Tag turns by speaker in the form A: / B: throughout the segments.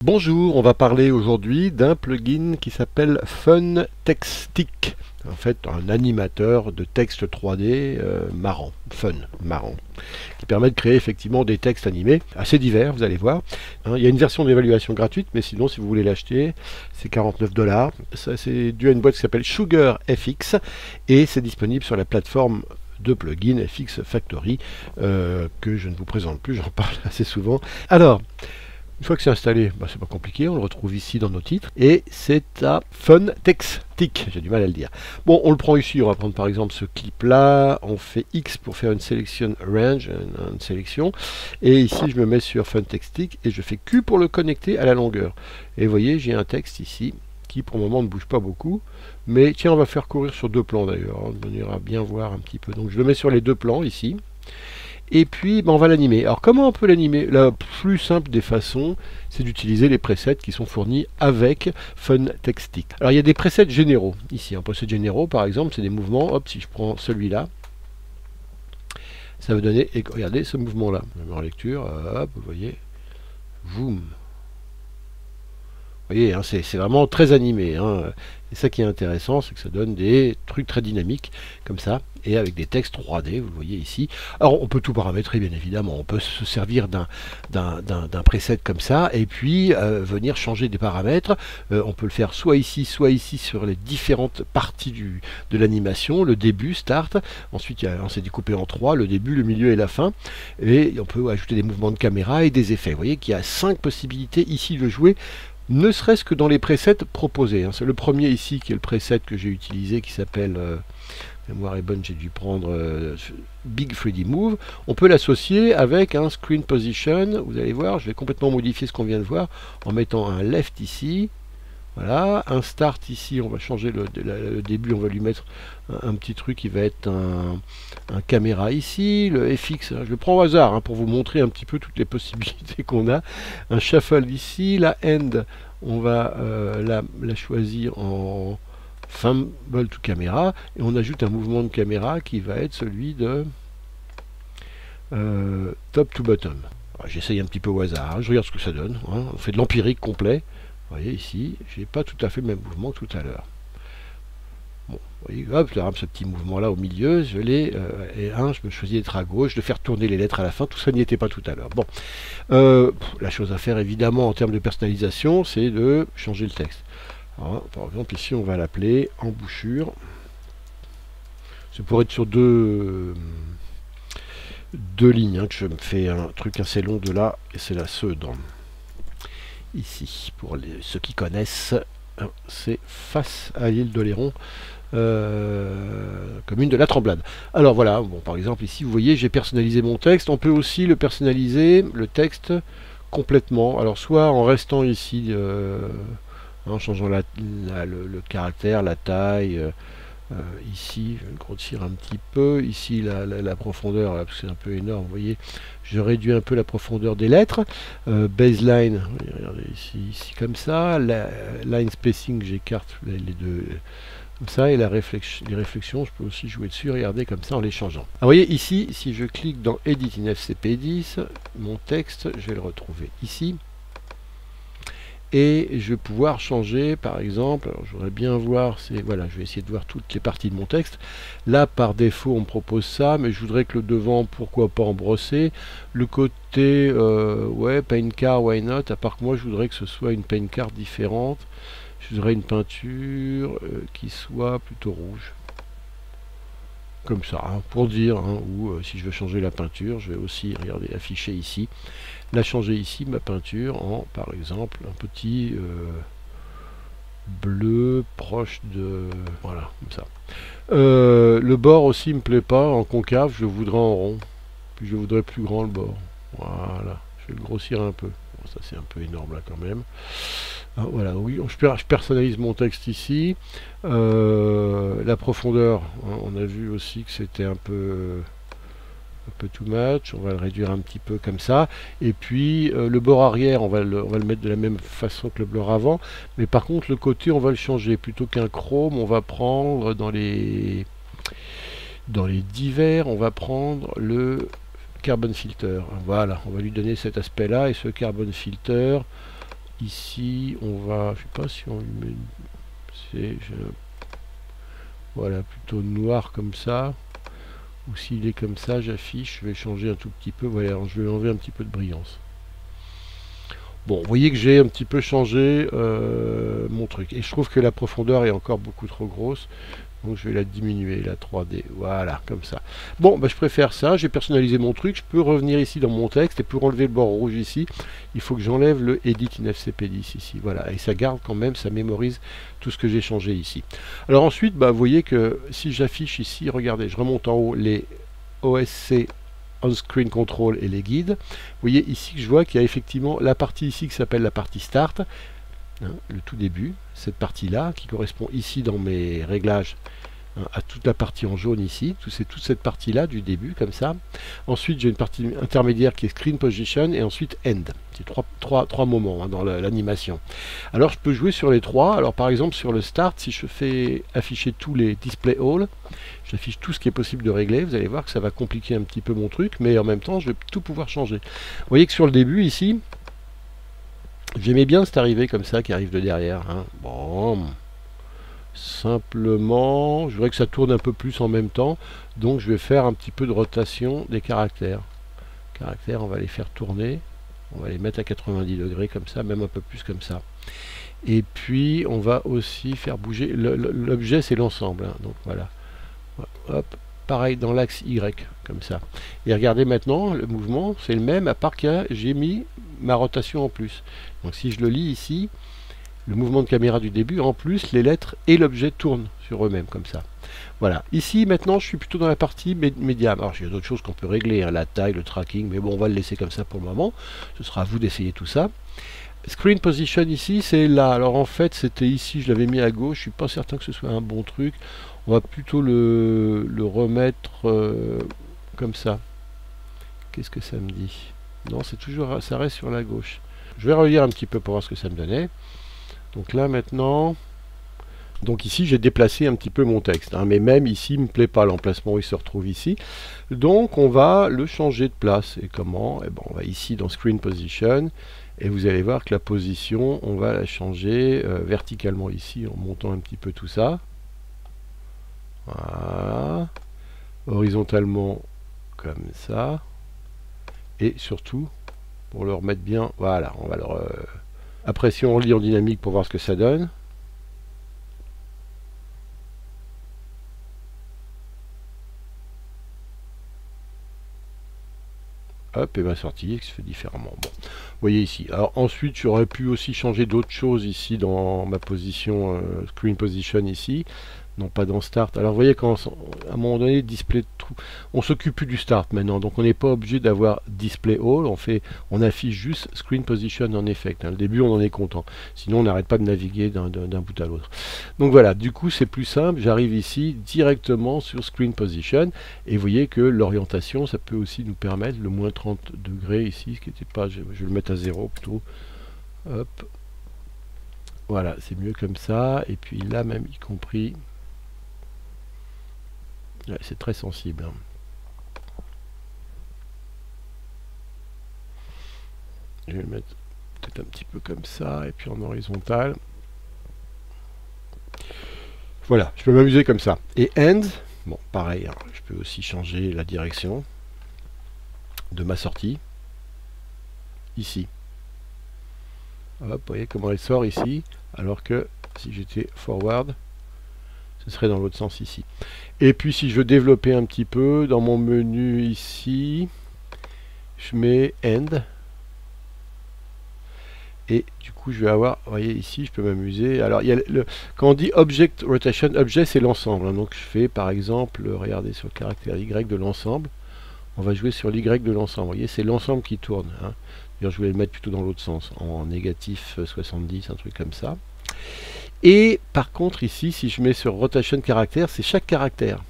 A: Bonjour, on va parler aujourd'hui d'un plugin qui s'appelle FunTextStick. En fait, un animateur de texte 3D marrant, marrant, qui permet de créer effectivement des textes animés assez divers, vous allez voir. Il y a une version d'évaluation gratuite, mais sinon, si vous voulez l'acheter, c'est 49 $. Ça, c'est dû à une boîte qui s'appelle SugarFX et c'est disponible sur la plateforme de plugins FX Factory que je ne vous présente plus, j'en parle assez souvent. Alors, une fois que c'est installé, c'est pas compliqué, on le retrouve ici dans nos titres, et c'est à FunTextStick, j'ai du mal à le dire. Bon, on le prend ici, on va prendre par exemple ce clip-là, on fait X pour faire une selection range, une sélection, et ici je me mets sur FunTextStick, et je fais Q pour le connecter à la longueur. Et vous voyez, j'ai un texte ici, qui pour le moment ne bouge pas beaucoup, mais tiens, on va faire courir sur deux plans d'ailleurs, on ira bien voir un petit peu. Donc je le mets sur les deux plans ici. Et puis, on va l'animer. Alors, comment on peut l'animer? La plus simple des façons, c'est d'utiliser les presets qui sont fournis avec FunTextStick. Alors, il y a des presets généraux. Ici, un preset généraux, par exemple, c'est des mouvements. Hop, si je prends celui-là, ça va donner, et regardez ce mouvement-là. Je mets en lecture, hop, vous voyez, boum. Vous voyez, hein, c'est vraiment très animé. Et ça qui est intéressant, c'est que ça donne des trucs très dynamiques, comme ça, et avec des textes 3D, vous le voyez ici. Alors, on peut tout paramétrer, bien évidemment. On peut se servir d'un preset comme ça, et puis venir changer des paramètres. On peut le faire soit ici sur les différentes parties de l'animation, le début, start. Ensuite, on s'est découpé en trois, le début, le milieu et la fin. Et on peut ajouter des mouvements de caméra et des effets. Vous voyez qu'il y a 5 possibilités ici de jouer, ne serait-ce que dans les presets proposés. C'est le premier ici qui est le preset que j'ai utilisé qui s'appelle, mémoire est bonne, j'ai dû prendre Big 3D Move. On peut l'associer avec un Screen Position. Vous allez voir, je vais complètement modifier ce qu'on vient de voir en mettant un Left ici. Voilà, un Start ici, on va changer le début, on va lui mettre un petit truc qui va être un caméra ici, le FX, je le prends au hasard pour vous montrer un petit peu toutes les possibilités qu'on a. Un Shuffle ici, la End, on va la choisir en Fumble to Camera, et on ajoute un mouvement de caméra qui va être celui de Top to Bottom. J'essaye un petit peu au hasard, je regarde ce que ça donne, on fait de l'empirique complet. Vous voyez ici, j'ai pas tout à fait le même mouvement que tout à l'heure. Bon, vous voyez, hop, ce petit mouvement-là au milieu, je l'ai, et je me choisis d'être à gauche, de faire tourner les lettres à la fin, tout ça n'y était pas tout à l'heure. Bon, la chose à faire évidemment en termes de personnalisation, c'est de changer le texte. Alors, par exemple, ici, on va l'appeler embouchure. C'est pour être sur deux lignes, que je me fais un truc assez long de là, et c'est la seudre. Ici, pour ceux qui connaissent, c'est face à l'île d'Oléron, commune de la Tremblade. Alors voilà, bon, par exemple ici vous voyez j'ai personnalisé mon texte. On peut aussi le personnaliser, le texte, complètement. Alors soit en restant ici, en changeant le caractère, la taille, ici je vais grossir un petit peu, ici la profondeur, là, parce que c'est un peu énorme, vous voyez, je réduis un peu la profondeur des lettres. Baseline, regardez ici comme ça, line spacing, j'écarte les deux comme ça, et les réflexions, je peux aussi jouer dessus, regardez comme ça en les changeant. Alors, vous voyez ici, si je clique dans Edit in FCP10, mon texte, je vais le retrouver ici. Et je vais pouvoir changer, par exemple, alors je voudrais bien voir, voilà, je vais essayer de voir toutes les parties de mon texte. Là, par défaut, on me propose ça, mais je voudrais que le devant, pourquoi pas en brosser. Le côté, ouais, paint car, why not, à part que moi, je voudrais que ce soit une paint car différente. Je voudrais une peinture qui soit plutôt rouge. Comme ça, pour dire, ou si je veux changer la peinture, je vais aussi, regardez, afficher ici, la changer ici, ma peinture, en, par exemple, un petit bleu proche de... Voilà, comme ça. Le bord aussi me plaît pas, en concave, je le voudrais en rond. Puis je voudrais plus grand le bord. Voilà, je vais le grossir un peu. Bon, ça c'est un peu énorme là quand même. Voilà, oui, je personnalise mon texte ici. La profondeur, on a vu aussi que c'était un peu too much. On va le réduire un petit peu comme ça. Et puis le bord arrière, on va le mettre de la même façon que le bord avant. Mais par contre, le côté, on va le changer. Plutôt qu'un chrome, on va prendre dans les divers, on va prendre le carbon filter. Voilà, on va lui donner cet aspect-là. Et ce carbon filter, ici, on va, je sais pas si on lui met, voilà, plutôt noir comme ça, ou s'il est comme ça, j'affiche, je vais changer un tout petit peu, voilà, je vais enlever un petit peu de brillance. Bon, vous voyez que j'ai un petit peu changé mon truc, et je trouve que la profondeur est encore beaucoup trop grosse. Donc je vais la diminuer, la 3D, voilà, comme ça. Bon, bah, je préfère ça, j'ai personnalisé mon truc, je peux revenir ici dans mon texte, et pour enlever le bord rouge ici, il faut que j'enlève le Edit in FCP10 ici, voilà, et ça garde quand même, ça mémorise tout ce que j'ai changé ici. Alors ensuite, bah, vous voyez que si j'affiche ici, regardez, je remonte en haut les OSC On-Screen Control et les guides, vous voyez ici que je vois qu'il y a effectivement la partie ici qui s'appelle la partie Start, hein, le tout début, cette partie-là, qui correspond ici dans mes réglages hein, à toute la partie en jaune ici, c'est toute cette partie-là du début, comme ça. Ensuite, j'ai une partie intermédiaire qui est Screen Position, et ensuite End. C'est trois moments hein, dans l'animation. Alors, je peux jouer sur les trois. Alors, par exemple, sur le Start, si je fais afficher tous les Display All, j'affiche tout ce qui est possible de régler, vous allez voir que ça va compliquer un petit peu mon truc, mais en même temps, je vais tout pouvoir changer. Vous voyez que sur le début, ici, j'aimais bien cette arrivée comme ça qui arrive de derrière. Hein. Bon, simplement, je voudrais que ça tourne un peu plus en même temps. Donc je vais faire un petit peu de rotation des caractères. Caractères, on va les faire tourner. On va les mettre à 90 degrés comme ça, même un peu plus comme ça. Et puis on va aussi faire bouger. L'objet c'est l'ensemble. Hein. Donc voilà. Hop. Pareil dans l'axe Y, comme ça. Et regardez maintenant, le mouvement, c'est le même, à part que j'ai mis ma rotation en plus. Donc si je le lis ici, le mouvement de caméra du début, en plus, les lettres et l'objet tournent sur eux-mêmes, comme ça. Voilà. Ici, maintenant, je suis plutôt dans la partie médium. Alors, il y a d'autres choses qu'on peut régler, hein, la taille, le tracking, mais bon, on va le laisser comme ça pour le moment. Ce sera à vous d'essayer tout ça. Screen Position ici, c'est là. Alors, en fait, c'était ici, je l'avais mis à gauche. Je suis pas certain que ce soit un bon truc. On va plutôt le remettre comme ça. Qu'est-ce que ça me dit? Non, c'est toujours, ça reste sur la gauche. Je vais relire un petit peu pour voir ce que ça me donnait. Donc là maintenant, donc ici j'ai déplacé un petit peu mon texte, hein, mais même ici il ne me plaît pas l'emplacement où il se retrouve ici. Donc on va le changer de place. Et comment? Eh ben, on va ici dans Screen Position, et vous allez voir que la position, on va la changer verticalement ici en montant un petit peu tout ça. Voilà. Horizontalement comme ça. Et surtout, pour le remettre bien, voilà, on va le... Après, si on relit en dynamique pour voir ce que ça donne. Hop, et bien sorti, qui se fait différemment. Bon, vous voyez ici. Alors ensuite, j'aurais pu aussi changer d'autres choses ici dans ma position, Screen Position ici. Non, pas dans Start. Alors vous voyez, quand à un moment donné, Display True, on s'occupe plus du Start maintenant, donc on n'est pas obligé d'avoir Display All, on affiche juste Screen Position en Effect. Hein. Le début, on en est content. Sinon, on n'arrête pas de naviguer d'un bout à l'autre. Donc voilà, du coup, c'est plus simple. J'arrive ici directement sur Screen Position, et vous voyez que l'orientation, ça peut aussi nous permettre le moins 30 degrés ici, ce qui n'était pas, je vais le mettre à 0 plutôt. Hop. Voilà, c'est mieux comme ça. Et puis là, même y compris... Ouais, c'est très sensible. Hein. Je vais le mettre peut-être un petit peu comme ça, et puis en horizontal. Voilà, je peux m'amuser comme ça. Et End, bon, pareil, hein, je peux aussi changer la direction de ma sortie. Ici. Hop, vous voyez comment elle sort ici, alors que si j'étais forward, ce serait dans l'autre sens ici. Et puis si je veux développer un petit peu, dans mon menu ici, je mets End. Et du coup, je vais avoir, vous voyez ici, je peux m'amuser. Alors, il y a quand on dit Object Rotation, objet c'est l'ensemble. Hein, donc je fais par exemple, regardez sur le caractère Y de l'ensemble. On va jouer sur l'Y de l'ensemble. Vous voyez, c'est l'ensemble qui tourne. Hein. D'ailleurs, je voulais le mettre plutôt dans l'autre sens, en négatif 70, un truc comme ça. Et par contre ici, si je mets sur Rotation Caractère, c'est chaque caractère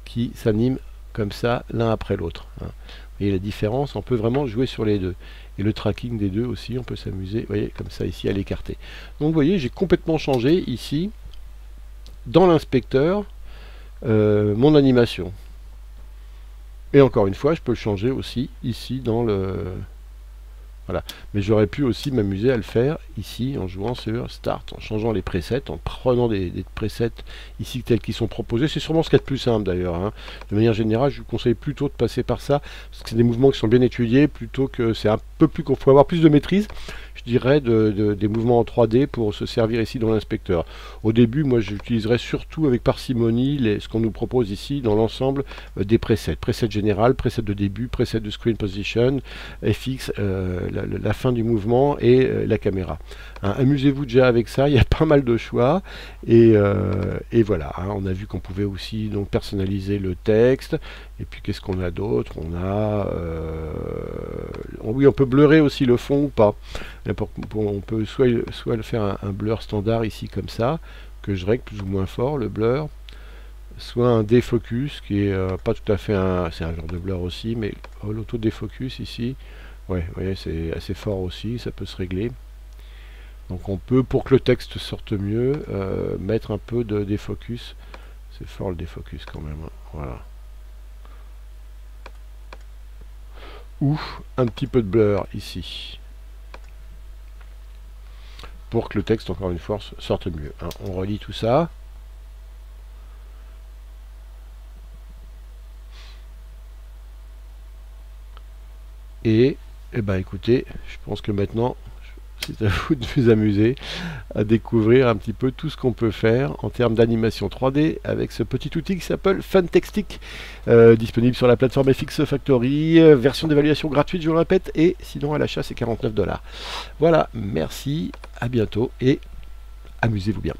A: qui s'anime comme ça, l'un après l'autre. Hein. Vous voyez la différence, on peut vraiment jouer sur les deux. Et le tracking des deux aussi, on peut s'amuser, vous voyez, comme ça ici à l'écarter. Donc vous voyez, j'ai complètement changé ici, dans l'inspecteur, mon animation. Et encore une fois, je peux le changer aussi ici dans le Voilà. Mais j'aurais pu aussi m'amuser à le faire ici en jouant sur Start, en changeant les presets, en prenant des presets ici tels qu'ils sont proposés. C'est sûrement ce qu'il y a de plus simple d'ailleurs, hein. De manière générale, je vous conseille plutôt de passer par ça, parce que c'est des mouvements qui sont bien étudiés, plutôt que c'est un peu plus qu'il faut avoir plus de maîtrise, je dirais, des mouvements en 3D pour se servir ici dans l'inspecteur. Au début, moi j'utiliserai surtout avec parcimonie ce qu'on nous propose ici dans l'ensemble des presets. Preset général, preset de début, preset de screen position, FX, la fin du mouvement et la caméra. Hein, amusez-vous déjà avec ça, il y a pas mal de choix. Et voilà, hein, on a vu qu'on pouvait aussi donc personnaliser le texte. Et puis qu'est-ce qu'on a d'autre? On a... oui, on peut blurrer aussi le fond ou pas. On peut soit le faire un blur standard ici comme ça, que je règle plus ou moins fort, le blur. Soit un défocus, qui est pas tout à fait c'est un genre de blur aussi, mais l'auto-défocus ici, ouais, vous voyez, c'est assez fort aussi, ça peut se régler. Donc on peut, pour que le texte sorte mieux, mettre un peu de défocus. C'est fort le défocus quand même, hein. Voilà. Ou un petit peu de blur ici. Pour que le texte, encore une fois, sorte mieux, hein. On relie tout ça. Et ben écoutez, je pense que maintenant, c'est à vous de vous amuser à découvrir un petit peu tout ce qu'on peut faire en termes d'animation 3D avec ce petit outil qui s'appelle Funtextic, disponible sur la plateforme FX Factory, version d'évaluation gratuite, je le répète, et sinon à l'achat c'est 49 $. Voilà, merci, à bientôt et amusez-vous bien.